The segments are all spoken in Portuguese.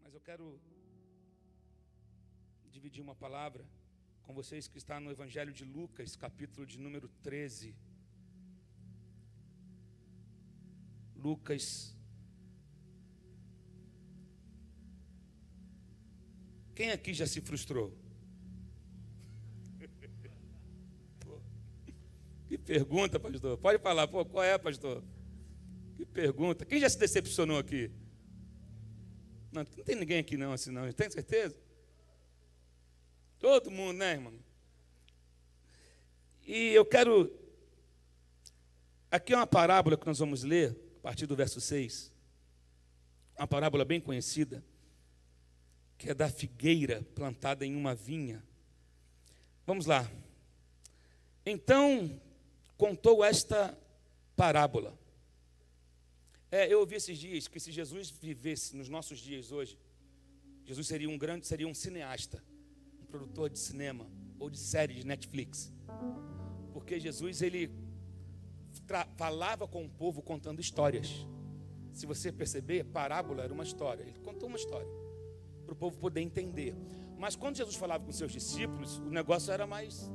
Mas eu quero dividir uma palavra com vocês que está no Evangelho de Lucas, capítulo de número 13. Lucas. Quem aqui já se frustrou? Pô, que pergunta, pastor. Pode falar, pô, qual é, pastor? Que pergunta. Quem já se decepcionou aqui? Não tem ninguém aqui não, assim não. Tem certeza? Todo mundo, né, irmão? E eu quero... Aqui é uma parábola que nós vamos ler, a partir do verso 6. Uma parábola bem conhecida, que é da figueira plantada em uma vinha. Vamos lá. Então, contou esta parábola. Eu ouvi esses dias que se Jesus vivesse nos nossos dias hoje, Jesus seria um cineasta, um produtor de cinema ou de série de Netflix. Porque Jesus, ele falava com o povo contando histórias. Se você perceber, parábola era uma história. Ele contou uma história para o povo poder entender. Mas quando Jesus falava com seus discípulos, o negócio era mais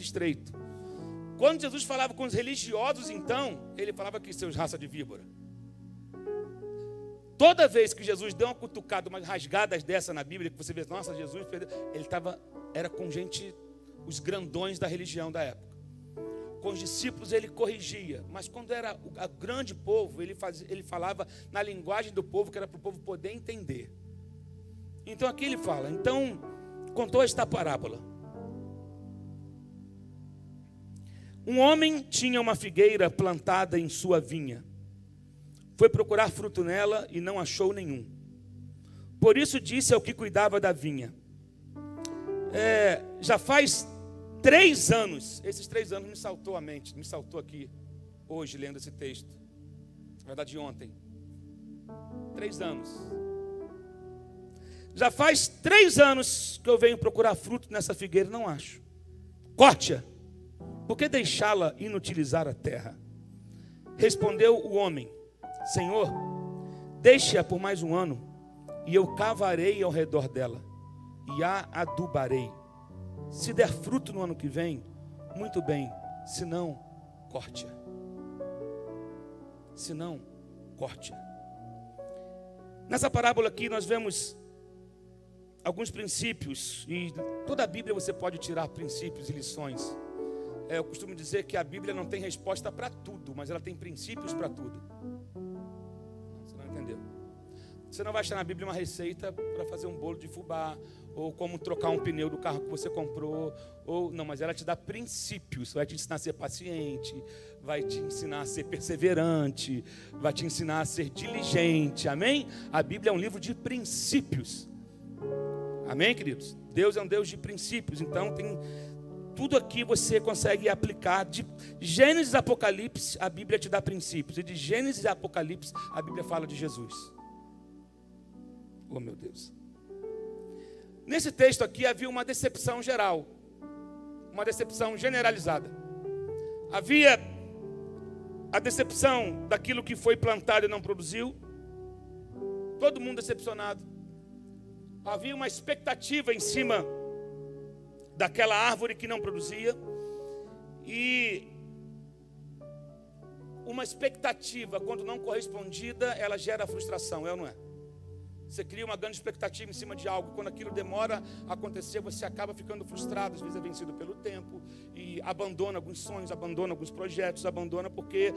estreito. Quando Jesus falava com os religiosos, então, ele falava que seus raça de víbora. Toda vez que Jesus deu uma cutucada, umas rasgadas dessa na Bíblia, que você vê, nossa, Jesus, era com gente, os grandões da religião da época. Com os discípulos ele corrigia, mas quando era o grande povo, ele falava na linguagem do povo, que era para o povo poder entender. Então aqui ele fala, então contou esta parábola. Um homem tinha uma figueira plantada em sua vinha. Foi procurar fruto nela e não achou nenhum. Por isso disse ao que cuidava da vinha: já faz 3 anos, esses 3 anos me saltou a mente, me saltou aqui, hoje lendo esse texto, na verdade ontem, 3 anos, já faz 3 anos que eu venho procurar fruto nessa figueira e não acho. Corte-a, por que deixá-la inutilizar a terra? Respondeu o homem: Senhor, deixe-a por mais 1 ano, e eu cavarei ao redor dela, e a adubarei. Se der fruto no ano que vem, muito bem, se não, corte-a. Se não, corte-a. Nessa parábola aqui nós vemos alguns princípios, e toda a Bíblia você pode tirar princípios e lições. Eu costumo dizer que a Bíblia não tem resposta para tudo, mas ela tem princípios para tudo. Você não entendeu? Você não vai achar na Bíblia uma receita para fazer um bolo de fubá, ou como trocar um pneu do carro que você comprou, mas ela te dá princípios, vai te ensinar a ser paciente, vai te ensinar a ser perseverante, vai te ensinar a ser diligente, amém? A Bíblia é um livro de princípios, amém, queridos? Deus é um Deus de princípios, então tem tudo aqui você consegue aplicar. De Gênesis a Apocalipse, a Bíblia te dá princípios, e de Gênesis a Apocalipse, a Bíblia fala de Jesus. Oh, meu Deus. Nesse texto aqui havia uma decepção geral, uma decepção generalizada. Havia a decepção daquilo que foi plantado e não produziu, todo mundo decepcionado. Havia uma expectativa em cima daquela árvore que não produzia, e uma expectativa, quando não correspondida, ela gera frustração, é ou não é? Você cria uma grande expectativa em cima de algo, quando aquilo demora a acontecer, você acaba ficando frustrado, às vezes é vencido pelo tempo, e abandona alguns sonhos, abandona alguns projetos, abandona porque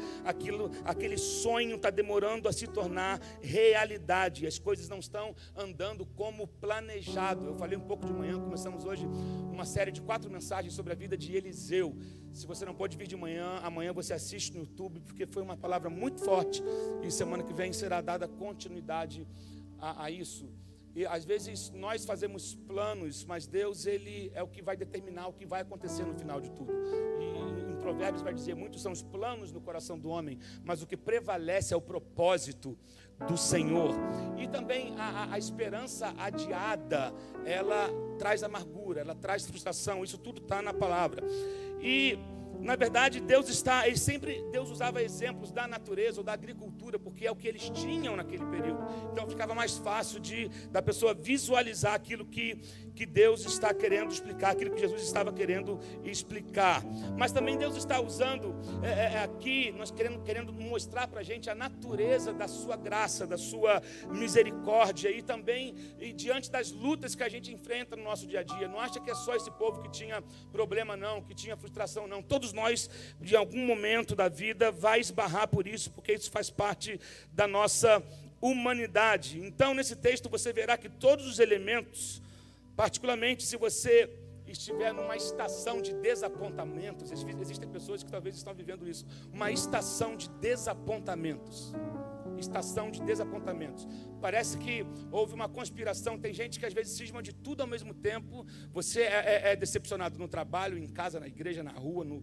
aquele sonho está demorando a se tornar realidade, as coisas não estão andando como planejado. Eu falei um pouco de manhã, começamos hoje uma série de 4 mensagens sobre a vida de Eliseu. Se você não pode vir de manhã, amanhã você assiste no YouTube, porque foi uma palavra muito forte, e semana que vem será dada continuidade a isso. E às vezes nós fazemos planos, mas Deus, ele é o que vai determinar o que vai acontecer no final de tudo. E em Provérbios vai dizer, muitos são os planos no coração do homem, mas o que prevalece é o propósito do Senhor. E também a esperança adiada, ela traz amargura, ela traz frustração, isso tudo está na palavra. E Na verdade, Deus usava exemplos da natureza ou da agricultura, porque é o que eles tinham naquele período. Então ficava mais fácil da pessoa visualizar aquilo que Deus está querendo explicar, aquilo que Jesus estava querendo explicar. Mas também Deus está usando aqui, nós querendo mostrar para a gente a natureza da sua graça, da sua misericórdia e também diante das lutas que a gente enfrenta no nosso dia a dia. Não acha que é só esse povo que tinha problema não, que tinha frustração não. Todos nós, de algum momento da vida, vai esbarrar por isso, porque isso faz parte da nossa humanidade. Então, nesse texto, você verá que todos os elementos, particularmente se você estiver numa estação de desapontamentos, existem pessoas que talvez estão vivendo isso, uma estação de desapontamentos. Estação de desapontamentos. Parece que houve uma conspiração. Tem gente que às vezes cisma de tudo ao mesmo tempo. Você é decepcionado no trabalho, em casa, na igreja, na rua, no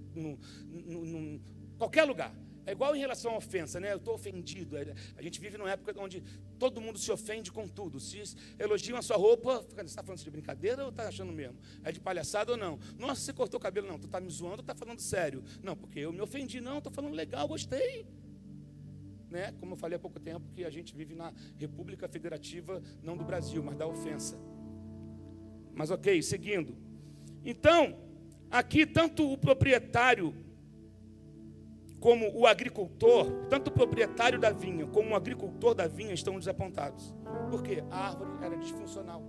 qualquer lugar. É igual em relação à ofensa, né? Eu estou ofendido. A gente vive numa época onde todo mundo se ofende com tudo. Se elogiam a sua roupa, você está falando de brincadeira ou está achando mesmo? É de palhaçada ou não? Nossa, você cortou o cabelo? Não, tu está me zoando ou está falando sério? Não, porque eu me ofendi. Não, estou falando legal, gostei. Né? Como eu falei há pouco tempo, que a gente vive na República Federativa, não do Brasil, mas da ofensa. Mas ok, seguindo. Então, aqui tanto o proprietário como o agricultor, tanto o proprietário da vinha como o agricultor da vinha estão desapontados. Por quê? A árvore era disfuncional.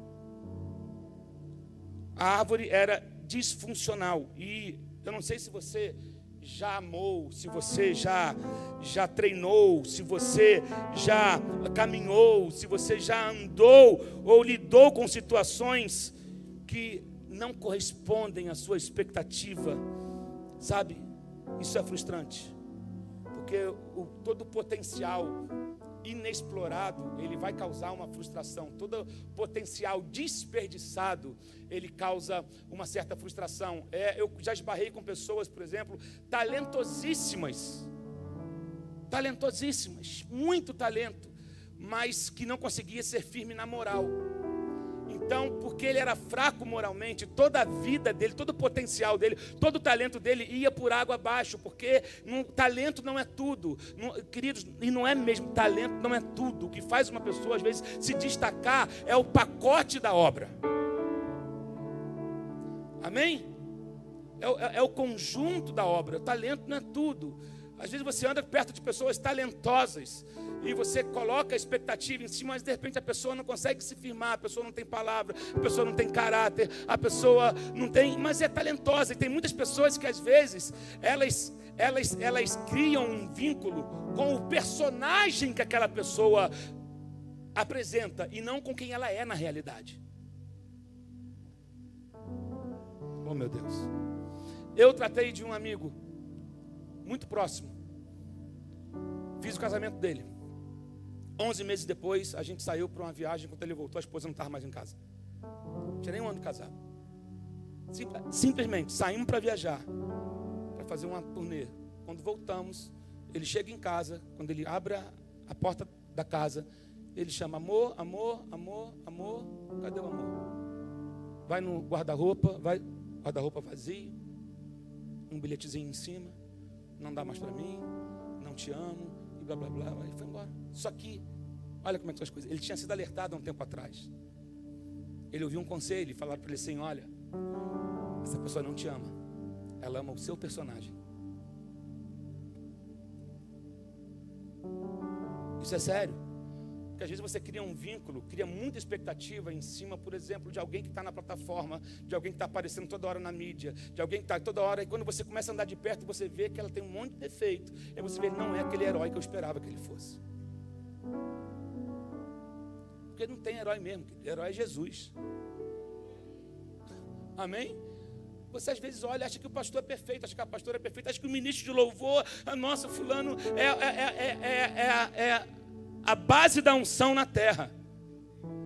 A árvore era disfuncional. E eu não sei se você já amou, se você já treinou, se você já caminhou, se você já andou ou lidou com situações que não correspondem à sua expectativa, sabe? Isso é frustrante, porque todo o potencial inexplorado, ele vai causar uma frustração. Todo potencial desperdiçado, ele causa uma certa frustração. Eu já esbarrei com pessoas, por exemplo, talentosíssimas, muito talento, mas que não conseguia ser firme na moral. Então, porque ele era fraco moralmente, toda a vida dele, todo o potencial dele, todo o talento dele ia por água abaixo, porque talento não é tudo, queridos, e não é mesmo, talento não é tudo. O que faz uma pessoa, às vezes, se destacar é o pacote da obra. Amém? É o conjunto da obra, o talento não é tudo. Às vezes você anda perto de pessoas talentosas e você coloca a expectativa em cima, mas de repente a pessoa não consegue se firmar, a pessoa não tem palavra, a pessoa não tem caráter, a pessoa não tem, mas é talentosa. E tem muitas pessoas que às vezes elas criam um vínculo com o personagem que aquela pessoa apresenta e não com quem ela é na realidade. Oh, meu Deus. Eu tratei de um amigo muito próximo. Fiz o casamento dele. 11 meses depois, a gente saiu para uma viagem. Quando ele voltou, a esposa não estava mais em casa. Não tinha nem um ano de casado. Simplesmente saímos para viajar, para fazer uma turnê. Quando voltamos, ele chega em casa. Quando ele abre a porta da casa, ele chama: amor, amor, amor, amor. Cadê o amor? Vai no guarda-roupa, guarda-roupa vazio, um bilhetezinho em cima. Não dá mais para mim, não te amo, e blá blá blá. Ele foi embora. Só que, olha como é que são as coisas. Ele tinha sido alertado há um tempo atrás. Ele ouviu um conselho e falaram para ele assim: olha, essa pessoa não te ama, ela ama o seu personagem. Isso é sério. Porque às vezes você cria um vínculo, cria muita expectativa em cima, por exemplo, de alguém que está na plataforma, de alguém que está aparecendo toda hora na mídia, de alguém que está toda hora, e quando você começa a andar de perto, você vê que ela tem um monte de defeito, e você vê que não é aquele herói que eu esperava que ele fosse. Porque não tem herói mesmo, herói é Jesus. Amém? Você às vezes olha, acha que o pastor é perfeito, acha que a pastora é perfeita, acha que o ministro de louvor, nossa, fulano é a base da unção na terra.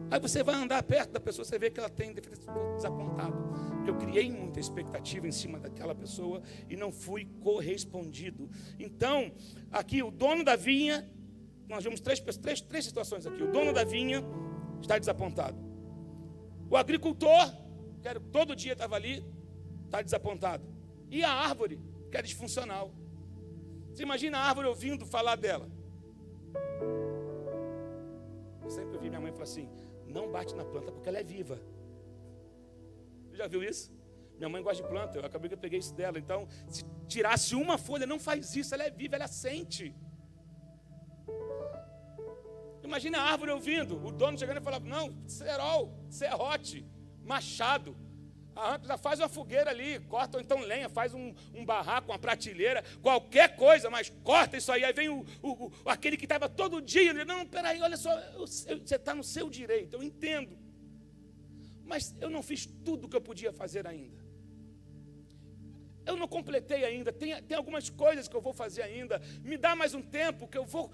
Aí você vai andar perto da pessoa, você vê que ela tem defeito, desapontado. Porque eu criei muita expectativa em cima daquela pessoa e não fui correspondido. Então, aqui o dono da vinha, nós vemos três situações aqui. O dono da vinha está desapontado. O agricultor, que todo dia estava ali, está desapontado. E a árvore que é disfuncional. Você imagina a árvore ouvindo falar dela. Eu sempre ouvi minha mãe falar assim: não bate na planta porque ela é viva. Você já viu isso? Minha mãe gosta de planta, eu acabei que eu peguei isso dela. Então, se tirasse uma folha, não faz isso, ela é viva, ela sente. Imagina a árvore ouvindo, o dono chegando e falando: não, cerol, serrote, machado, arranca, já faz uma fogueira ali, corta ou então lenha, faz um barraco, uma prateleira, qualquer coisa, mas corta isso aí. Aí vem aquele que estava todo dia, ele: não, peraí, olha só, você está no seu direito, eu entendo, mas eu não fiz tudo o que eu podia fazer ainda. Eu não completei ainda, tem algumas coisas que eu vou fazer ainda. Me dá mais um tempo que eu vou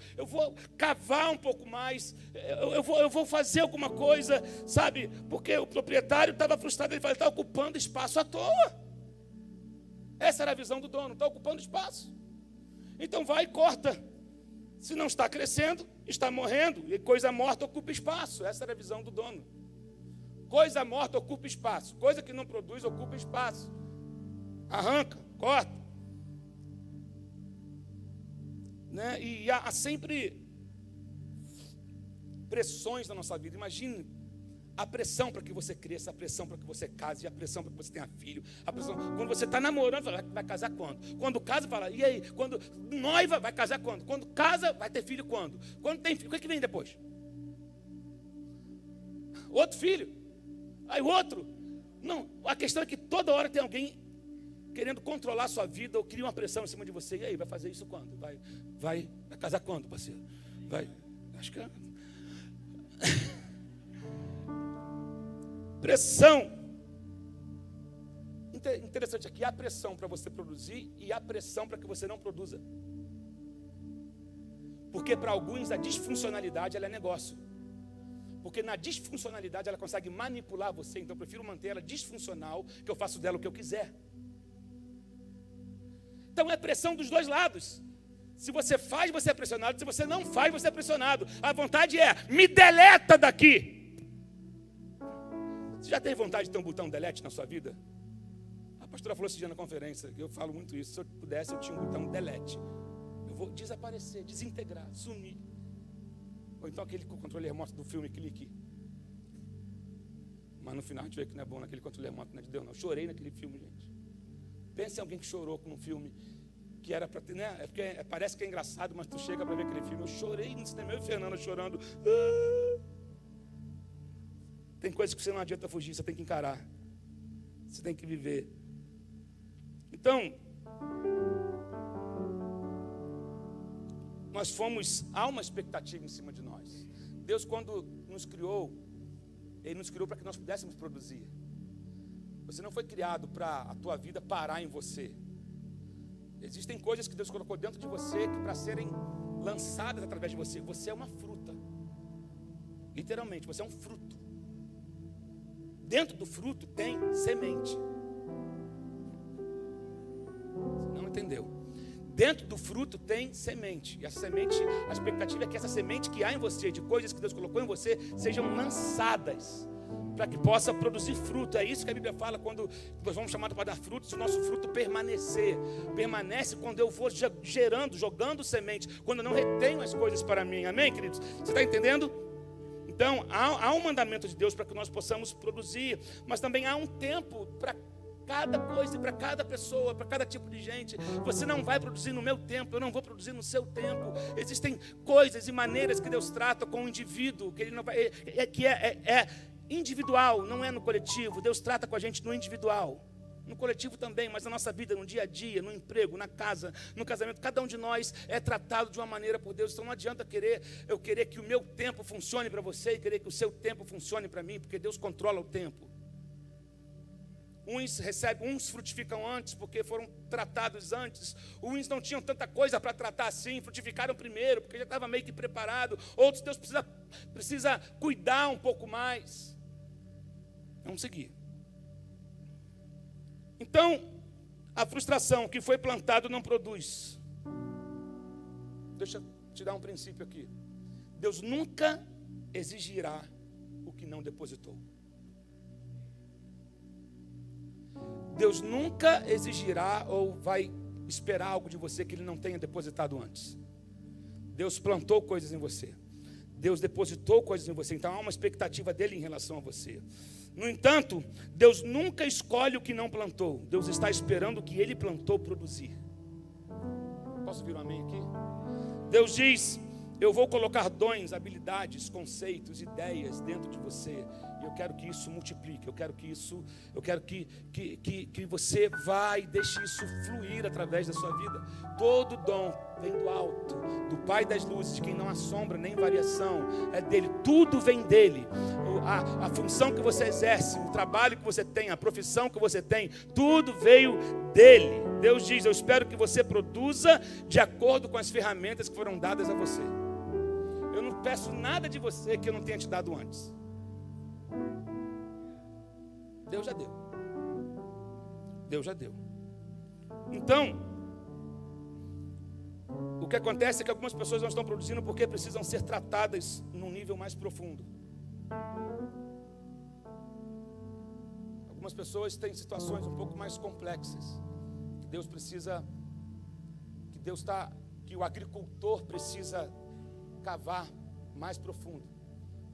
cavar um pouco mais. Eu vou fazer alguma coisa, sabe? Porque o proprietário estava frustrado, ele falou: está ocupando espaço à toa. Essa era a visão do dono: está ocupando espaço. Então vai e corta. Se não está crescendo, está morrendo. E coisa morta ocupa espaço. Essa era a visão do dono. Coisa morta ocupa espaço. Coisa que não produz ocupa espaço. Arranca, corta, né? E há sempre pressões na nossa vida. Imagine a pressão para que você cresça, a pressão para que você case, a pressão para que você tenha filho, a pressão quando você está namorando, fala: vai casar quando? Quando casa, fala: e aí? Quando noiva, vai casar quando? Quando casa, vai ter filho quando? Quando tem filho, o que vem depois? Outro filho, aí outro. Não, a questão é que toda hora tem alguém querendo controlar a sua vida, ou cria uma pressão em cima de você. E aí, vai fazer isso quando? Vai casar quando, parceiro? Acho que é. Pressão. Interessante aqui, há pressão para você produzir e há pressão para que você não produza. Porque para alguns a disfuncionalidade ela é negócio. Porque na disfuncionalidade ela consegue manipular você. Então eu prefiro manter ela disfuncional, que eu faço dela o que eu quiser. Então é pressão dos dois lados. Se você faz, você é pressionado. Se você não faz, você é pressionado. A vontade é: me deleta daqui. Você já teve vontade de ter um botão delete na sua vida? A pastora falou esse dia na conferência, eu falo muito isso: se eu pudesse, eu tinha um botão delete. Eu vou desaparecer, desintegrar, sumir. Ou então aquele controle remoto do filme, clique. Mas no final a gente vê que não é bom naquele controle remoto, não é de Deus não. Eu chorei naquele filme, gente. Pense em alguém que chorou com um filme que era para ter, né? É porque parece que é engraçado, mas tu chega para ver aquele filme. Eu chorei no cinema, eu e Fernanda chorando. Tem coisas que você não adianta fugir, você tem que encarar. Você tem que viver. Então, há uma expectativa em cima de nós. Deus, quando nos criou, Ele nos criou para que nós pudéssemos produzir. Você não foi criado para a tua vida parar em você. Existem coisas que Deus colocou dentro de você que para serem lançadas através de você. Você é uma fruta. Literalmente, você é um fruto. Dentro do fruto tem semente. Você não entendeu? Dentro do fruto tem semente. E essa semente, a expectativa é que essa semente que há em você, de coisas que Deus colocou em você, sejam lançadas para que possa produzir fruto. É isso que a Bíblia fala quando nós vamos chamados para dar frutos, o nosso fruto permanecer. Permanece quando eu vou gerando, jogando semente, quando eu não retenho as coisas para mim. Amém, queridos? Você está entendendo? Então, há um mandamento de Deus para que nós possamos produzir, mas também há um tempo para cada coisa, para cada pessoa, para cada tipo de gente. Você não vai produzir no meu tempo, eu não vou produzir no seu tempo. Existem coisas e maneiras que Deus trata com o indivíduo, que Ele não vai, é individual, não é no coletivo. Deus trata com a gente no individual, no coletivo também, mas na nossa vida, no dia a dia, no emprego, na casa, no casamento, cada um de nós é tratado de uma maneira por Deus. Então não adianta eu querer que o meu tempo funcione para você e querer que o seu tempo funcione para mim, porque Deus controla o tempo. Uns frutificam antes porque foram tratados antes. Uns não tinham tanta coisa para tratar assim, frutificaram primeiro porque já estava meio que preparado. Outros Deus precisa cuidar um pouco mais. Vamos seguir. Então, a frustração que foi plantado não produz. Deixa eu te dar um princípio aqui. Deus nunca exigirá o que não depositou. Deus nunca exigirá ou vai esperar algo de você que Ele não tenha depositado antes. Deus plantou coisas em você. Deus depositou coisas em você. Então há uma expectativa dEle em relação a você. No entanto, Deus nunca escolhe o que não plantou. Deus está esperando o que Ele plantou produzir. Posso ouvir um amém aqui? Deus diz: eu vou colocar dons, habilidades, conceitos, ideias dentro de você. E eu quero que isso multiplique. Eu quero que você vá e deixe isso fluir através da sua vida. Todo dom vem do alto, do Pai das luzes, de quem não há sombra nem variação, é dele. Tudo vem dele. A função que você exerce, o trabalho que você tem, a profissão que você tem, tudo veio dele. Deus diz: eu espero que você produza de acordo com as ferramentas que foram dadas a você. Eu não peço nada de você que eu não tenha te dado antes. Deus já deu. Deus já deu. Então, o que acontece é que algumas pessoas não estão produzindo porque precisam ser tratadas num nível mais profundo. Algumas pessoas têm situações um pouco mais complexas, que Deus precisa, que o agricultor precisa cavar mais profundo.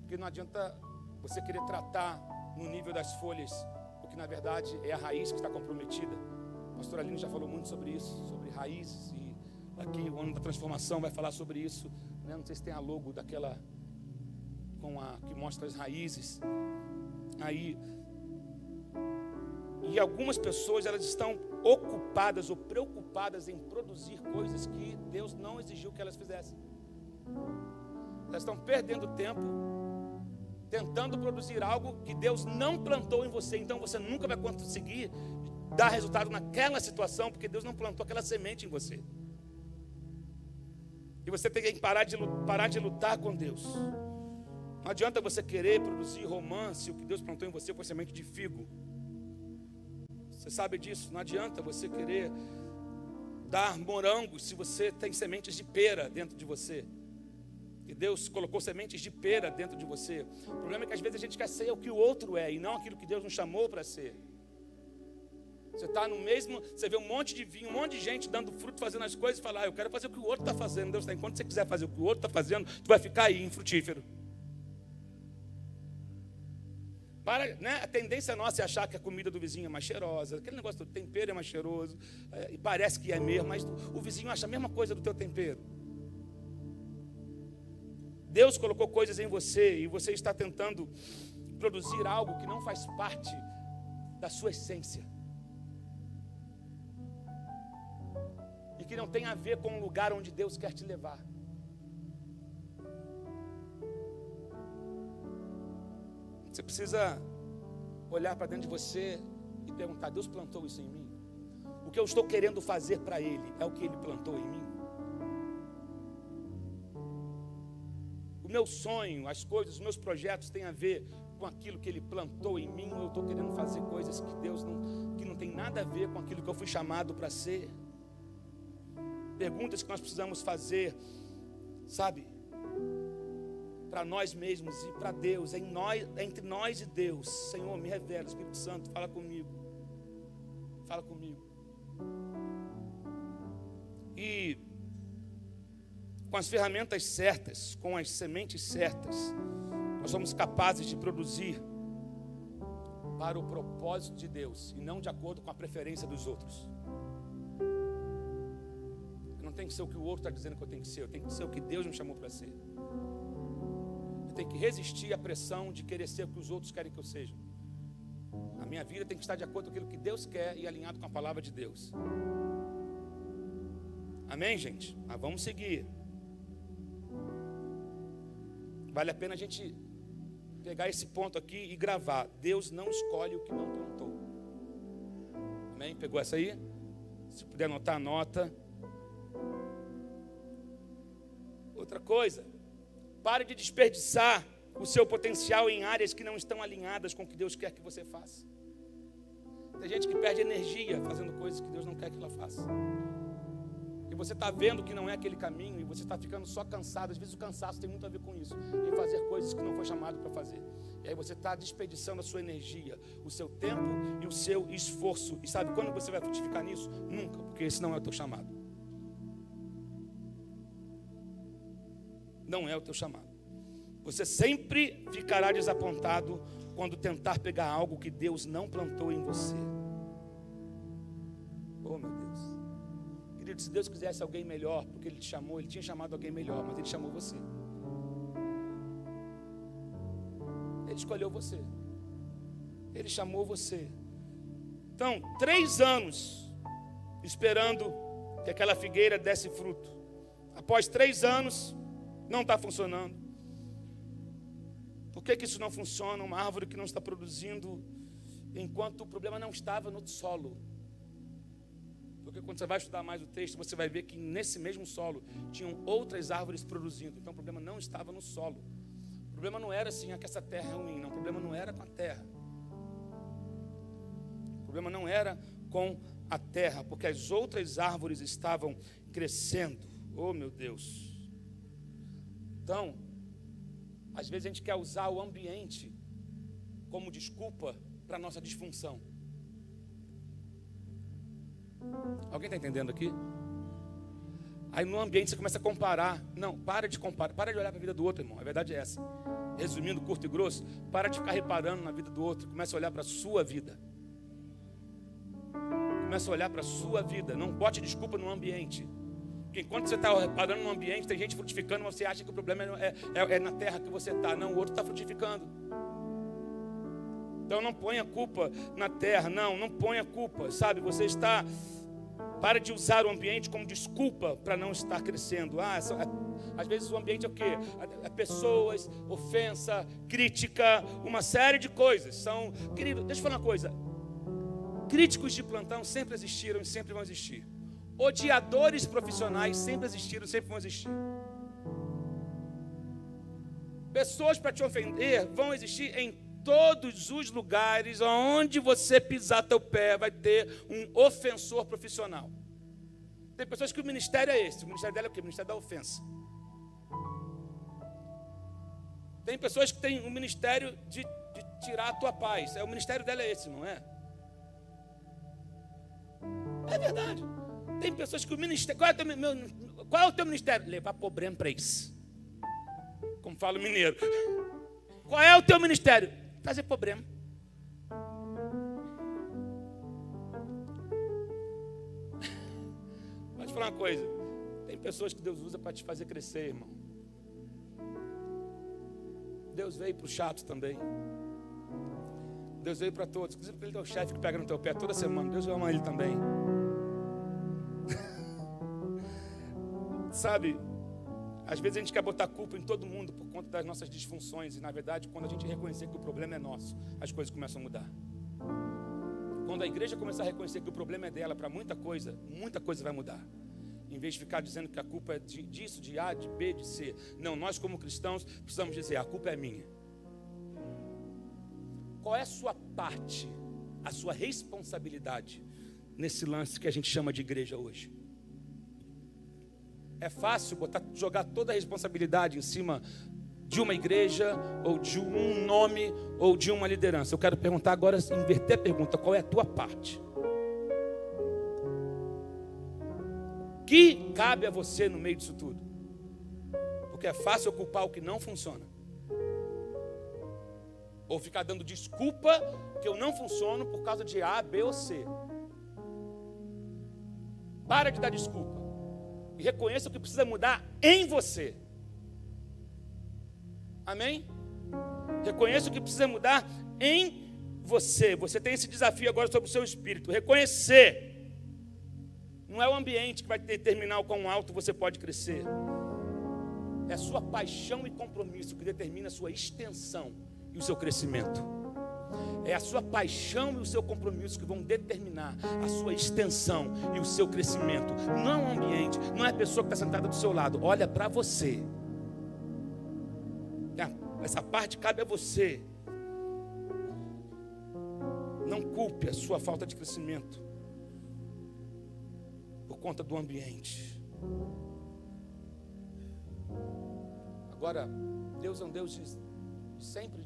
Porque não adianta você querer tratar no nível das folhas, porque na verdade é a raiz que está comprometida. A pastora Aline já falou muito sobre isso, sobre raízes, e aqui o ano da transformação vai falar sobre isso, né? Não sei se tem a logo daquela que mostra as raízes aí. E algumas pessoas, elas estão ocupadas ou preocupadas em produzir coisas que Deus não exigiu que elas fizessem. Elas estão perdendo tempo tentando produzir algo que Deus não plantou em você. Então você nunca vai conseguir dar resultado naquela situação, porque Deus não plantou aquela semente em você. E você tem que parar de lutar com Deus. Não adianta você querer produzir romance, o que Deus plantou em você foi semente de figo. Você sabe disso. Não adianta você querer dar morangos se você tem sementes de pera dentro de você. E Deus colocou sementes de pera dentro de você. O problema é que às vezes a gente quer ser o que o outro é e não aquilo que Deus nos chamou para ser. Você está no mesmo, você vê um monte de vinho, um monte de gente dando fruto, fazendo as coisas e fala: eu quero fazer o que o outro está fazendo. Deus está: enquanto você quiser fazer o que o outro está fazendo, tu vai ficar aí infrutífero. A tendência nossa é achar que a comida do vizinho é mais cheirosa, aquele negócio do tempero é mais cheiroso, e parece que é mesmo, mas o vizinho acha a mesma coisa do teu tempero. Deus colocou coisas em você e você está tentando produzir algo que não faz parte da sua essência. E que não tem a ver com o lugar onde Deus quer te levar. Você precisa olhar para dentro de você e perguntar: Deus plantou isso em mim? O que eu estou querendo fazer para Ele é o que Ele plantou em mim? O meu sonho, as coisas, os meus projetos têm a ver com aquilo que Ele plantou em mim, ou eu estou querendo fazer coisas que Deus que não tem nada a ver com aquilo que eu fui chamado para ser? Perguntas que nós precisamos fazer, sabe, para nós mesmos e para Deus, entre nós e Deus. Senhor, me revela, Espírito Santo, fala comigo. Fala comigo. E com as ferramentas certas, com as sementes certas, nós somos capazes de produzir para o propósito de Deus e não de acordo com a preferência dos outros. Eu não tenho que ser o que o outro está dizendo que eu tenho que ser, eu tenho que ser o que Deus me chamou para ser. Eu tenho que resistir à pressão de querer ser o que os outros querem que eu seja. A minha vida tem que estar de acordo com aquilo que Deus quer e alinhado com a palavra de Deus. Amém, gente? Mas vamos seguir. Vale a pena a gente pegar esse ponto aqui e gravar. Deus não escolhe o que não plantou. Amém? Pegou essa aí? Se puder anotar, anota. Outra coisa, pare de desperdiçar o seu potencial em áreas que não estão alinhadas com o que Deus quer que você faça. Tem gente que perde energia fazendo coisas que Deus não quer que ela faça. E você está vendo que não é aquele caminho e você está ficando só cansado. Às vezes o cansaço tem muito a ver com isso, em fazer coisas que não foi chamado para fazer. E aí você está desperdiçando a sua energia, o seu tempo e o seu esforço. E sabe quando você vai frutificar nisso? Nunca, porque esse não é o teu chamado. Não é o teu chamado. Você sempre ficará desapontado quando tentar pegar algo que Deus não plantou em você. Oh, meu Deus. Querido, se Deus quisesse alguém melhor, porque Ele te chamou, Ele tinha chamado alguém melhor, mas Ele chamou você. Ele escolheu você. Ele chamou você. Então, 3 anos esperando que aquela figueira desse fruto. Após 3 anos, não está funcionando. Por que isso não funciona? Uma árvore que não está produzindo, enquanto o problema não estava no solo. Porque quando você vai estudar mais o texto, você vai ver que nesse mesmo solo tinham outras árvores produzindo. Então o problema não estava no solo. O problema não era assim, que essa terra é ruim. Não, o problema não era com a terra. O problema não era com a terra, porque as outras árvores estavam crescendo. Oh, meu Deus. Então, às vezes a gente quer usar o ambiente como desculpa para a nossa disfunção. Alguém está entendendo aqui? Aí no ambiente você começa a comparar. Não, para de comparar, para de olhar para a vida do outro, irmão. A verdade é essa. Resumindo, curto e grosso, para de ficar reparando na vida do outro. Começa a olhar para a sua vida. Começa a olhar para a sua vida. Não bote desculpa no ambiente. Porque enquanto você está reparando no ambiente, tem gente frutificando, você acha que o problema é na terra que você está. Não, o outro está frutificando. Então não ponha culpa na terra. Não ponha culpa, sabe? Você está... Para de usar o ambiente como desculpa para não estar crescendo. Às vezes o ambiente é o quê? É pessoas, ofensa, crítica, uma série de coisas. Querido, deixa eu falar uma coisa. Críticos de plantão sempre existiram e sempre vão existir. Odiadores profissionais sempre existiram e sempre vão existir. Pessoas para te ofender vão existir em todos os lugares. Onde você pisar teu pé vai ter um ofensor profissional. Tem pessoas que o ministério é esse. O ministério dela é o quê? O ministério da ofensa. Tem pessoas que têm um ministério de tirar a tua paz. O ministério dela é esse, não é? É verdade. Tem pessoas que o ministério... Qual é o teu ministério? Levar problema para eles. Como fala o mineiro. Qual é o teu ministério? Trazer problema. Vou te falar uma coisa. Tem pessoas que Deus usa para te fazer crescer, irmão. Deus veio para os chatos também. Deus veio para todos. Inclusive para ele é o chefe que pega no teu pé toda semana. Deus ama ele também. Sabe? Às vezes a gente quer botar culpa em todo mundo por conta das nossas disfunções. E na verdade, quando a gente reconhecer que o problema é nosso, as coisas começam a mudar. Quando a igreja começar a reconhecer que o problema é dela para muita coisa vai mudar. Em vez de ficar dizendo que a culpa é disso, de A, de B, de C. Não, nós como cristãos precisamos dizer, a culpa é minha. Qual é a sua parte, a sua responsabilidade nesse lance que a gente chama de igreja hoje? É fácil jogar toda a responsabilidade em cima de uma igreja, ou de um nome, ou de uma liderança. Eu quero perguntar agora, inverter a pergunta, qual é a tua parte? O que cabe a você no meio disso tudo? Porque é fácil culpar o que não funciona. Ou ficar dando desculpa que eu não funciono por causa de A, B ou C. Para de dar desculpa. E reconheça o que precisa mudar em você. Amém? Reconheça o que precisa mudar em você. Você tem esse desafio agora sobre o seu espírito. Reconhecer. Não é o ambiente que vai determinar o quão alto você pode crescer. É a sua paixão e compromisso que determina a sua extensão e o seu crescimento. É a sua paixão e o seu compromisso que vão determinar a sua extensão e o seu crescimento. Não é o ambiente, não é a pessoa que está sentada do seu lado. Olha para você. Essa parte cabe a você. Não culpe a sua falta de crescimento por conta do ambiente. Agora, Deus é um Deus Sempre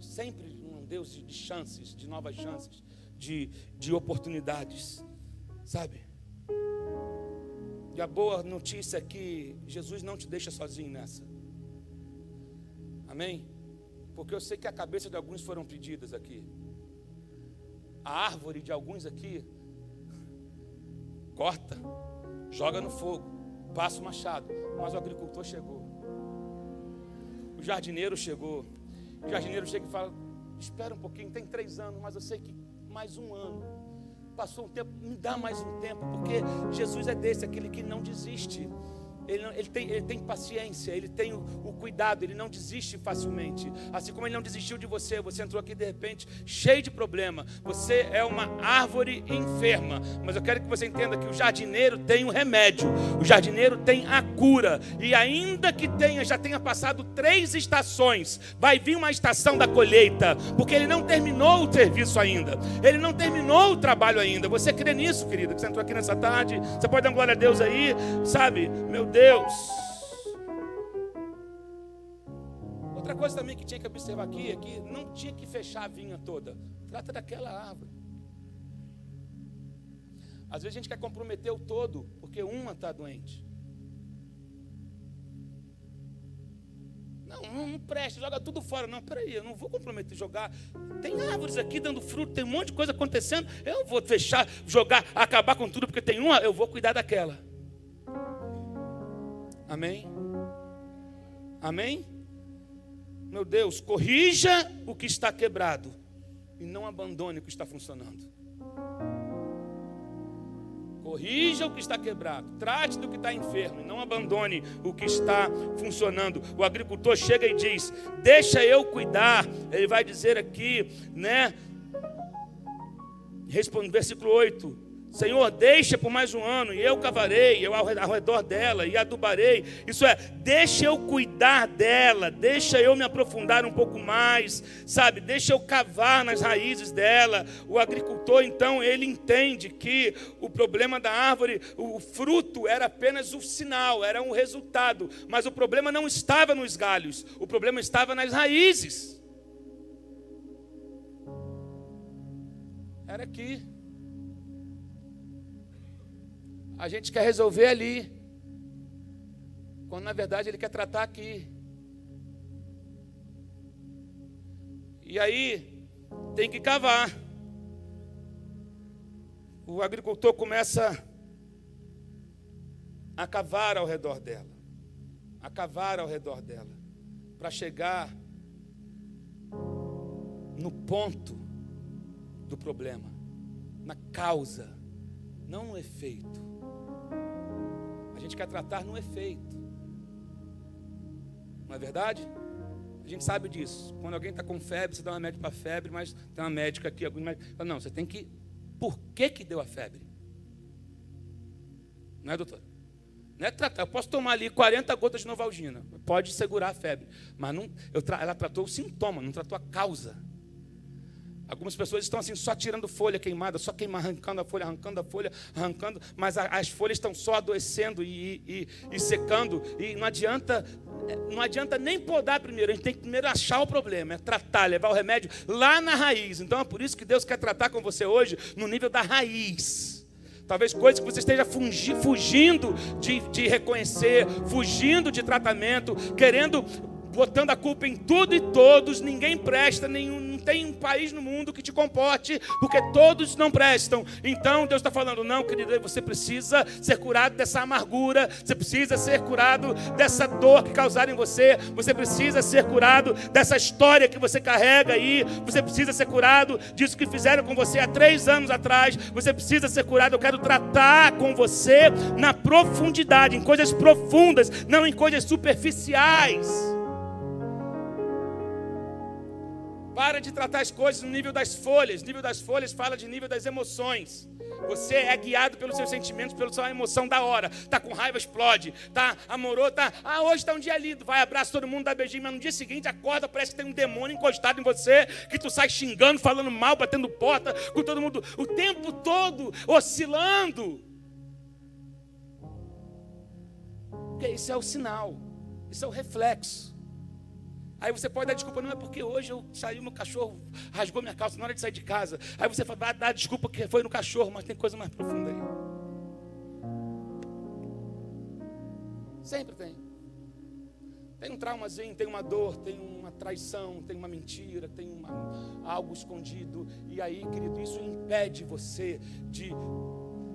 um Deus de chances, de novas chances, de oportunidades, sabe? E a boa notícia é que Jesus não te deixa sozinho nessa. Amém? Porque eu sei que a cabeça de alguns foram pedidas aqui. A árvore de alguns aqui, corta, joga no fogo, passa o machado. Mas o agricultor chegou. O jardineiro chegou. O jardineiro chega e fala: espera um pouquinho, tem 3 anos, mas eu sei que mais um ano. Passou um tempo, me dá mais um tempo, porque Jesus é desse, aquele que não desiste. Ele tem paciência, ele tem o cuidado, ele não desiste facilmente. Assim como ele não desistiu de você, você entrou aqui de repente cheio de problema. Você é uma árvore enferma, mas eu quero que você entenda que o jardineiro tem o remédio, o jardineiro tem a cura. E ainda que já tenha passado 3 estações, vai vir uma estação da colheita, porque ele não terminou o serviço ainda, ele não terminou o trabalho ainda. Você crê nisso, querido, que você entrou aqui nessa tarde? Você pode dar glória a Deus aí, sabe? Meu Deus. Outra coisa também que tinha que observar aqui é que não tinha que fechar a vinha toda. Trata daquela árvore. Às vezes a gente quer comprometer o todo porque uma está doente. Não presta, joga tudo fora. Não, peraí, eu não vou comprometer, jogar. Tem árvores aqui dando fruto, tem um monte de coisa acontecendo. Eu vou fechar, jogar, acabar com tudo porque tem uma, eu vou cuidar daquela. Amém? Amém? Meu Deus, corrija o que está quebrado e não abandone o que está funcionando. Corrija o que está quebrado, trate do que está enfermo e não abandone o que está funcionando. O agricultor chega e diz: deixa eu cuidar. Ele vai dizer aqui, né? Responde, versículo 8: Senhor, deixa por mais um ano, e eu cavarei, eu ao redor dela, e adubarei. Isso é, deixa eu cuidar dela, deixa eu me aprofundar um pouco mais, sabe? Deixa eu cavar nas raízes dela. O agricultor, então, ele entende que o problema da árvore, o fruto era apenas o sinal, era um resultado. Mas o problema não estava nos galhos, o problema estava nas raízes. Era aqui. A gente quer resolver ali, quando na verdade ele quer tratar aqui. E aí tem que cavar. O agricultor começa a cavar ao redor dela, para chegar no ponto do problema, na causa, não no efeito. A gente quer tratar no efeito, não é verdade? A gente sabe disso. Quando alguém está com febre, você dá uma médica para febre, mas tem uma médica aqui, algum médico fala: não, você tem que... Por que deu a febre? Não é, doutor? Não é tratar. Eu posso tomar ali 40 gotas de Novalgina, pode segurar a febre, mas não, ela tratou o sintoma, não tratou a causa. Algumas pessoas estão assim, só tirando folha queimada, só arrancando a folha, mas as folhas estão só adoecendo e secando, e não adianta nem podar primeiro, a gente tem que primeiro achar o problema, é tratar, levar o remédio lá na raiz. Então é por isso que Deus quer tratar com você hoje no nível da raiz. Talvez coisas que você esteja fugindo de reconhecer, fugindo de tratamento, botando a culpa em tudo e todos. Ninguém presta, não tem um país no mundo que te comporte, porque todos não prestam. Então Deus está falando: não, querido, você precisa ser curado dessa amargura, você precisa ser curado dessa dor que causaram em você, você precisa ser curado dessa história que você carrega aí, você precisa ser curado disso que fizeram com você há 3 anos atrás, você precisa ser curado. Eu quero tratar com você na profundidade, em coisas profundas, não em coisas superficiais. Para de tratar as coisas no nível das folhas. O nível das folhas fala de nível das emoções. Você é guiado pelos seus sentimentos, pela sua emoção da hora. Está com raiva, explode. Está amoroso, hoje está um dia lindo. Vai, abraça todo mundo, dá beijinho. Mas no dia seguinte acorda, parece que tem um demônio encostado em você, que tu sai xingando, falando mal, batendo porta com todo mundo, o tempo todo oscilando. Porque isso é o sinal, isso é o reflexo. Aí você pode dar desculpa, não é porque hoje eu saí, meu cachorro rasgou minha calça na hora de sair de casa. Aí você vai dar desculpa que foi no cachorro, mas tem coisa mais profunda aí. Sempre tem. Tem um traumazinho, tem uma dor, tem uma traição, tem uma mentira, tem algo escondido. E aí, querido, isso impede você de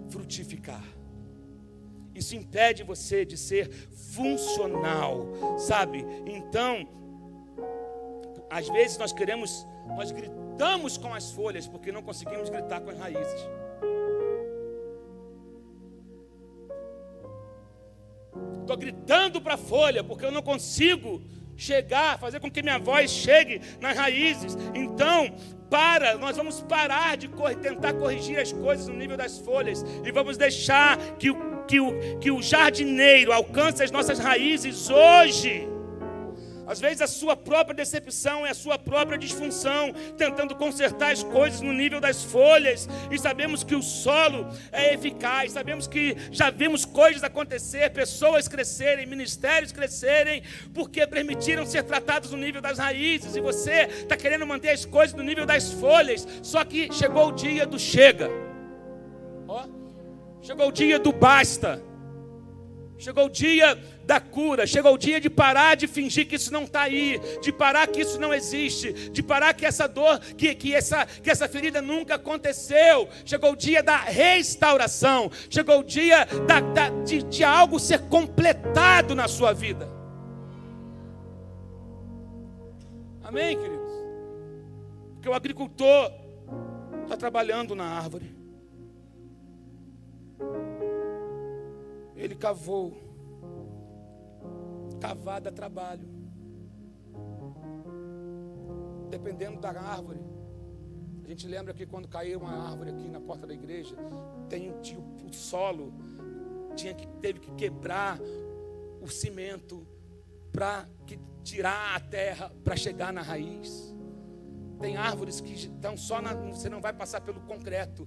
frutificar. Isso impede você de ser funcional, sabe? Então, às vezes nós gritamos com as folhas porque não conseguimos gritar com as raízes. Estou gritando para a folha porque eu não consigo fazer com que minha voz chegue nas raízes. Então, nós vamos parar de tentar corrigir as coisas no nível das folhas e vamos deixar que o jardineiro alcance as nossas raízes hoje. Às vezes a sua própria decepção é a sua própria disfunção, tentando consertar as coisas no nível das folhas. E sabemos que o solo é eficaz, sabemos que já vimos coisas acontecer, pessoas crescerem, ministérios crescerem, porque permitiram ser tratados no nível das raízes. E você está querendo manter as coisas no nível das folhas, só que chegou o dia do chega. Chegou o dia do basta. Chegou o dia da cura, chegou o dia de parar de fingir que isso não está aí, de parar que isso não existe, de parar que essa dor, que essa ferida nunca aconteceu. Chegou o dia da restauração, chegou o dia de algo ser completado na sua vida. Amém, queridos? Porque o agricultor está trabalhando na árvore. Ele cavou. Cavar dá trabalho. Dependendo da árvore. A gente lembra que quando caiu uma árvore aqui na porta da igreja, o solo teve que quebrar o cimento para tirar a terra para chegar na raiz. Tem árvores que estão você não vai passar pelo concreto,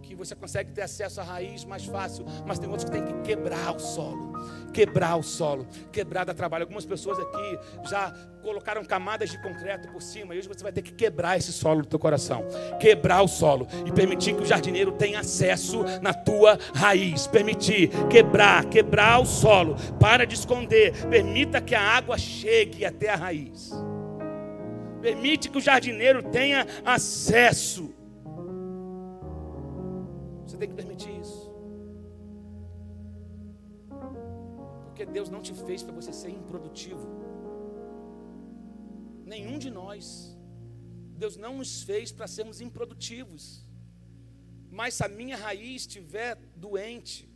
que você consegue ter acesso à raiz mais fácil, mas tem outros que tem que quebrar o solo, quebrar dá trabalho. Algumas pessoas aqui já colocaram camadas de concreto por cima, e hoje você vai ter que quebrar esse solo do teu coração, quebrar o solo e permitir que o jardineiro tenha acesso na tua raiz, permitir, quebrar o solo, para de esconder, permita que a água chegue até a raiz, permite que o jardineiro tenha acesso. Você tem que permitir isso. Porque Deus não te fez para você ser improdutivo. Nenhum de nós. Deus não nos fez para sermos improdutivos. Mas se a minha raiz estiver doente,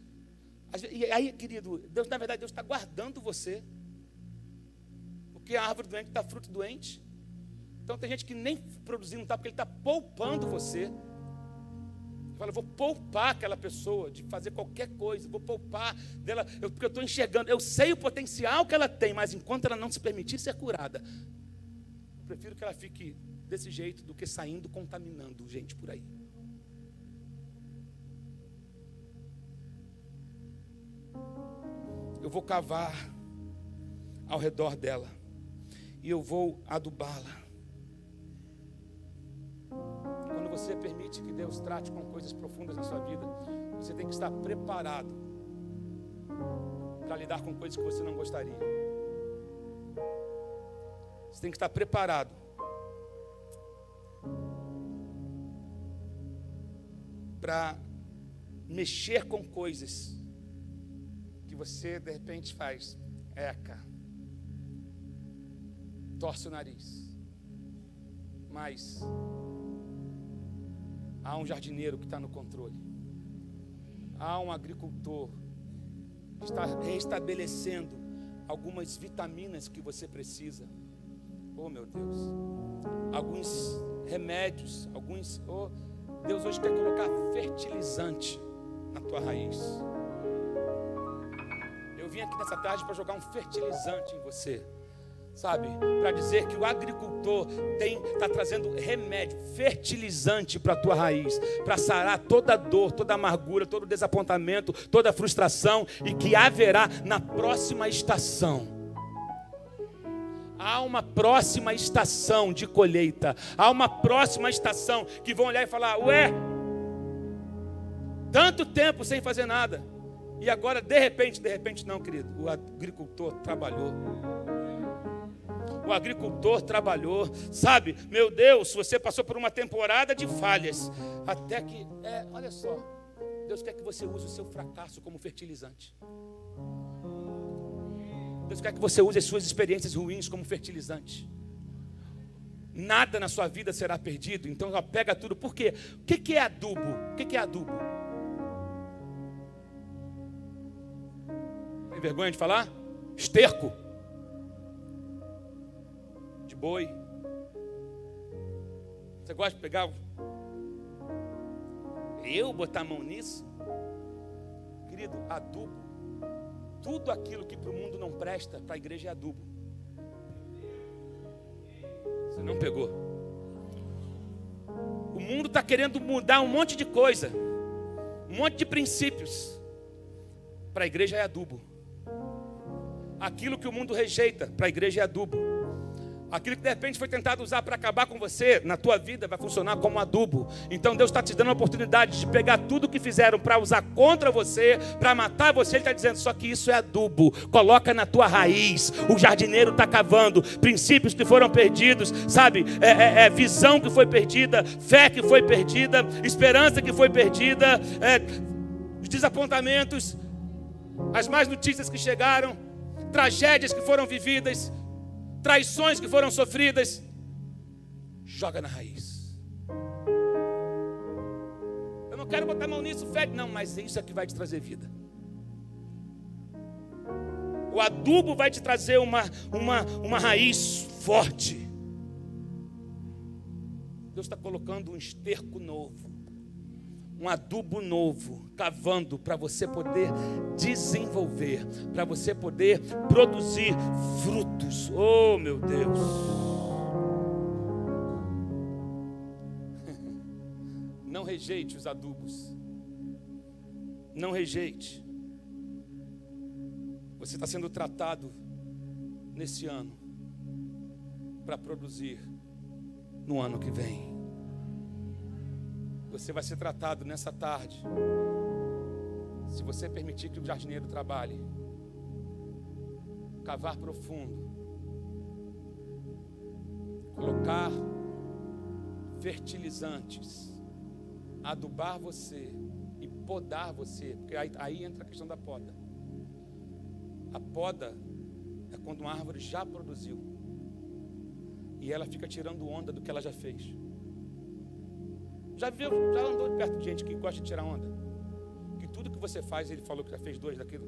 e aí, querido, Deus, na verdade, Deus está guardando você. Porque a árvore doente dá fruto doente. Então tem gente que nem produzindo não está, porque Ele está poupando você. Fala, vou poupar aquela pessoa de fazer qualquer coisa, vou poupar dela, porque eu estou enxergando, eu sei o potencial que ela tem, mas enquanto ela não se permitir ser curada, eu prefiro que ela fique desse jeito do que saindo contaminando gente por aí. Eu vou cavar ao redor dela e eu vou adubá-la. Quando você permite que Deus trate com coisas profundas na sua vida, você tem que estar preparado para lidar com coisas que você não gostaria. Você tem que estar preparado para mexer com coisas que você de repente faz torce o nariz, mas há um jardineiro que está no controle. Há um agricultor que está restabelecendo algumas vitaminas que você precisa. Oh, meu Deus. Alguns remédios, Deus hoje quer colocar fertilizante na tua raiz. Eu vim aqui nessa tarde para jogar um fertilizante em você. Sabe, para dizer que o agricultor está trazendo remédio, fertilizante para a tua raiz, para sarar toda a dor, toda a amargura, todo o desapontamento, toda a frustração, e que haverá na próxima estação. Há uma próxima estação de colheita. Há uma próxima estação que vão olhar e falar: ué, tanto tempo sem fazer nada. E agora, de repente não, querido. O agricultor trabalhou. O agricultor trabalhou. Sabe, meu Deus, você passou por uma temporada de falhas. Até que, olha só. Deus quer que você use o seu fracasso como fertilizante. Deus quer que você use as suas experiências ruins como fertilizante. Nada na sua vida será perdido. Então, pega tudo. Por quê? O que é adubo? O que é adubo? Tem vergonha de falar? Esterco de boi. Você gosta de pegar? Eu botar a mão nisso? Querido, adubo. Tudo aquilo que para o mundo não presta, para a igreja é adubo. Você não pegou. O mundo está querendo mudar um monte de coisa, um monte de princípios. Para a igreja é adubo. Aquilo que o mundo rejeita, para a igreja é adubo. Aquilo que de repente foi tentado usar para acabar com você, na tua vida vai funcionar como adubo. Então Deus está te dando a oportunidade de pegar tudo que fizeram para usar contra você, para matar você. Ele está dizendo, só que isso é adubo. Coloca na tua raiz. O jardineiro está cavando princípios que foram perdidos, sabe? Visão que foi perdida, fé que foi perdida, esperança que foi perdida, os desapontamentos, as más notícias que chegaram, tragédias que foram vividas, traições que foram sofridas. Joga na raiz. Eu não quero botar a mão nisso, fede. Não, mas isso é que vai te trazer vida. O adubo vai te trazer uma raiz forte. Deus está colocando um esterco novo, um adubo novo, cavando para você poder desenvolver, para você poder produzir frutos. Oh, meu Deus! Não rejeite os adubos. Não rejeite. Você está sendo tratado nesse ano para produzir no ano que vem. Você vai ser tratado nessa tarde, se você permitir que o jardineiro trabalhe, cavar profundo, colocar fertilizantes, adubar você e podar você, porque aí entra a questão da poda. A poda é quando uma árvore já produziu e ela fica tirando onda do que ela já fez. Já andou perto de gente que gosta de tirar onda? Que tudo que você faz, ele falou que já fez 2 daquilo.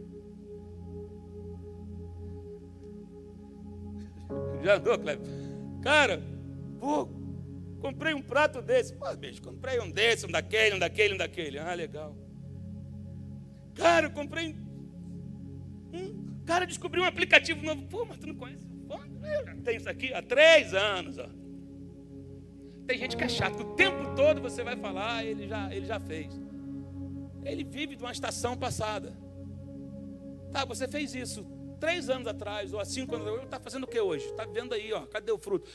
Já andou, Cleber? Cara, comprei um prato desse. Pô, bicho, comprei um desse, um daquele. Ah, legal. Cara, comprei Cara, descobri um aplicativo novo. Pô, mas tu não conhece? Pô, tem isso aqui há 3 anos, ó. Tem gente que é chato, que o tempo todo você vai falar, ele já fez. Ele vive de uma estação passada. Tá, você fez isso 3 anos atrás, ou há 5 anos atrás, está fazendo o que hoje? Está vendo aí, ó, cadê o fruto?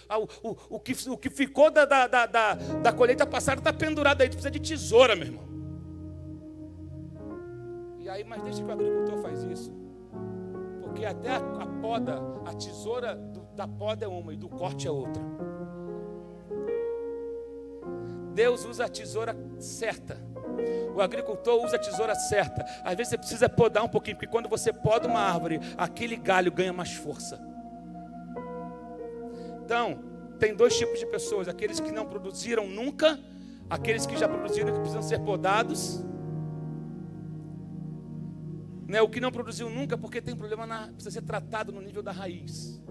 O que ficou da colheita passada está pendurado aí, tu precisa de tesoura, meu irmão. E aí, mas deixa que o agricultor faz isso. Porque até a poda, a tesoura da poda é uma e do corte é outra. Deus usa a tesoura certa. O agricultor usa a tesoura certa. Às vezes você precisa podar um pouquinho, porque quando você poda uma árvore, aquele galho ganha mais força. Então, tem 2 tipos de pessoas: aqueles que não produziram nunca, aqueles que já produziram e que precisam ser podados. Né? O que não produziu nunca, porque tem problema, precisa ser tratado no nível da raiz.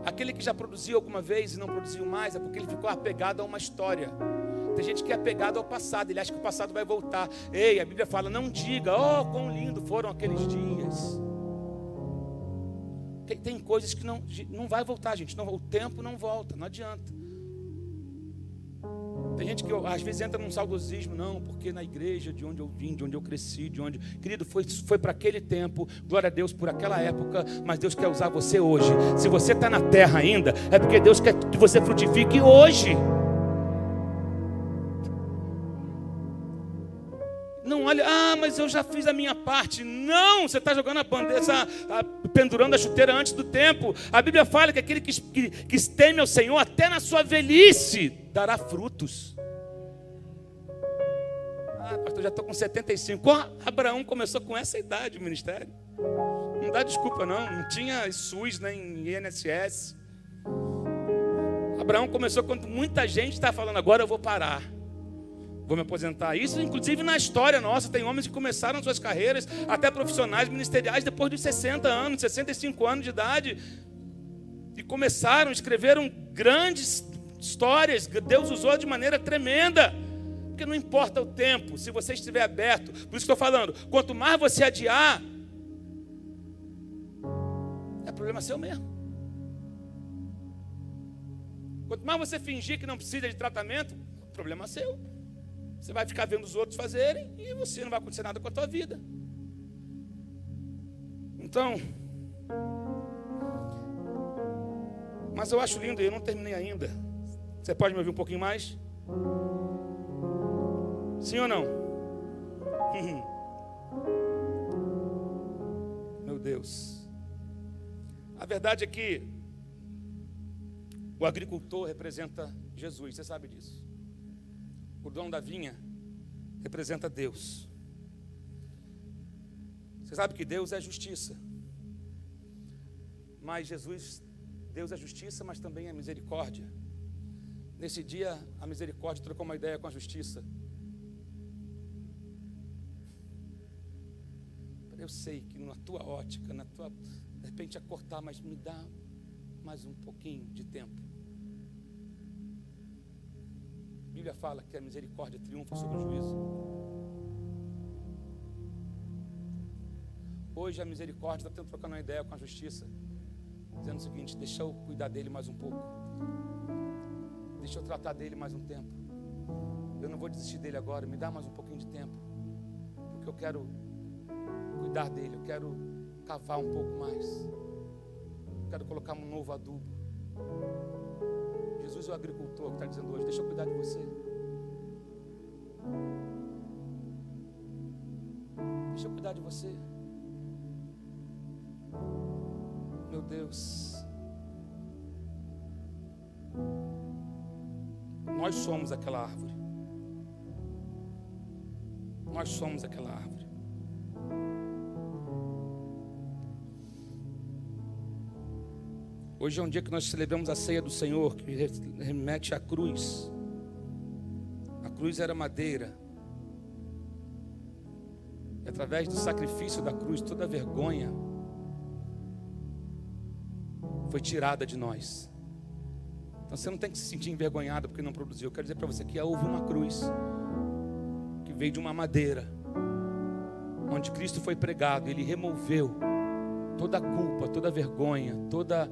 Aquele que já produziu alguma vez e não produziu mais, é porque ele ficou apegado a uma história. Tem gente que é apegado ao passado, ele acha que o passado vai voltar. Ei, a Bíblia fala, não diga, oh, quão lindo foram aqueles dias. Tem coisas que não vai voltar, gente. Não, o tempo não volta, não adianta. Tem gente que às vezes entra num saudosismo, não, porque na igreja de onde eu vim, de onde eu cresci, de onde... Querido, foi para aquele tempo, glória a Deus por aquela época, mas Deus quer usar você hoje. Se você está na terra ainda, é porque Deus quer que você frutifique hoje. Não olha, mas eu já fiz a minha parte. Não, você está jogando a bandeira, pendurando a chuteira antes do tempo. A Bíblia fala que aquele que teme ao Senhor, até na sua velhice, dará frutos. Pastor, já estou com 75. Abraão começou com essa idade o ministério. Não dá desculpa não tinha SUS nem INSS. Abraão começou quando muita gente está falando, agora eu vou parar, vou me aposentar. Isso inclusive na história nossa, tem homens que começaram suas carreiras, até profissionais ministeriais, depois de 60 anos, 65 anos de idade, e escreveram grandes histórias. Deus usou de maneira tremenda, porque não importa o tempo, se você estiver aberto. Por isso que estou falando, quanto mais você adiar, é problema seu mesmo. Quanto mais você fingir que não precisa de tratamento, problema seu. Você vai ficar vendo os outros fazerem e você não vai acontecer nada com a tua vida. Então, mas eu acho lindo, eu não terminei ainda. Você pode me ouvir um pouquinho mais? Sim ou não? Meu Deus. A verdade é que o agricultor representa Jesus, você sabe disso. O dono da vinha representa Deus. Você sabe que Deus é justiça. Mas Deus é justiça, mas também é misericórdia. Nesse dia, a misericórdia trocou uma ideia com a justiça. Eu sei que na tua ótica, de repente é cortar, mas me dá mais um pouquinho de tempo. A Bíblia fala que a misericórdia triunfa sobre o juízo. Hoje a misericórdia está trocando uma ideia com a justiça, dizendo o seguinte: deixa eu cuidar dele mais um pouco, deixa eu tratar dele mais um tempo. Eu não vou desistir dele agora, me dá mais um pouquinho de tempo, porque eu quero cuidar dele, eu quero cavar um pouco mais, eu quero colocar um novo adubo. Jesus é o agricultor que está dizendo hoje: deixa eu cuidar de você, deixa eu cuidar de você. Meu Deus, nós somos aquela árvore. Nós somos aquela árvore. Hoje é um dia que nós celebramos a ceia do Senhor, que remete à cruz. A cruz era madeira. E através do sacrifício da cruz, toda a vergonha foi tirada de nós. Então você não tem que se sentir envergonhado porque não produziu. Eu quero dizer para você que houve uma cruz que veio de uma madeira, onde Cristo foi pregado. Ele removeu toda a culpa, toda a vergonha, toda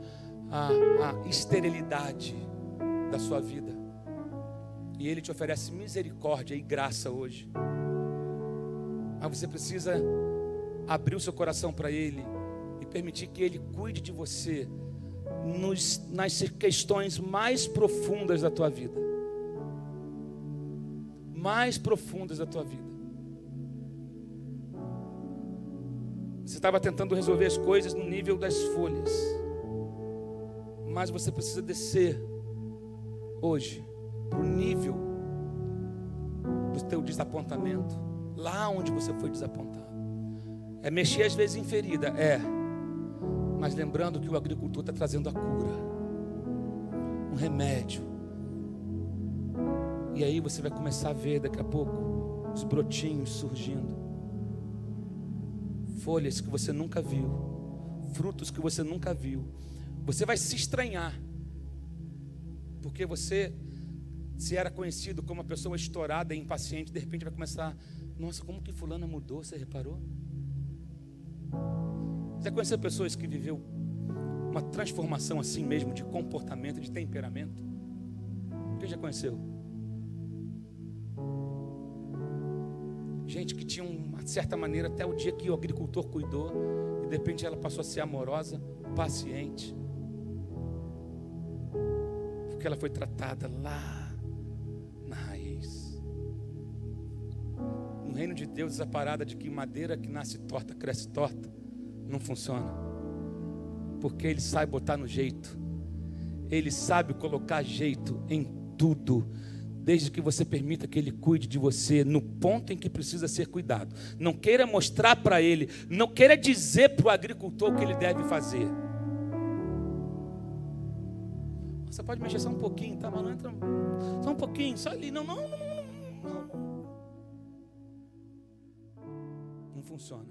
a esterilidade da sua vida. E Ele te oferece misericórdia e graça hoje. Mas você precisa abrir o seu coração para Ele e permitir que Ele cuide de você nas questões mais profundas da tua vida. Mais profundas da tua vida. Você estava tentando resolver as coisas no nível das folhas, mas você precisa descer hoje para o nível do teu desapontamento, lá onde você foi desapontado. É mexer às vezes em ferida, mas lembrando que o agricultor está trazendo a cura, um remédio. E aí você vai começar a ver daqui a pouco os brotinhos surgindo, folhas que você nunca viu, frutos que você nunca viu. Você vai se estranhar, porque você, se era conhecido como uma pessoa estourada e impaciente, de repente vai começar: nossa, como que fulana mudou, você reparou? Você conheceu pessoas que viveu uma transformação assim mesmo, de comportamento, de temperamento? Quem já conheceu? Gente que tinha uma certa maneira até o dia que o agricultor cuidou, e de repente ela passou a ser amorosa, paciente, porque ela foi tratada lá na raiz. No reino de Deus, essa parada de que madeira que nasce torta, cresce torta, não funciona, porque Ele sabe botar no jeito, Ele sabe colocar jeito em tudo, desde que você permita que Ele cuide de você no ponto em que precisa ser cuidado. Não queira mostrar para Ele, não queira dizer para o agricultor o que ele deve fazer. Você pode mexer só um pouquinho, tá? Mas não entra, só um pouquinho, só ali. Não. Não funciona.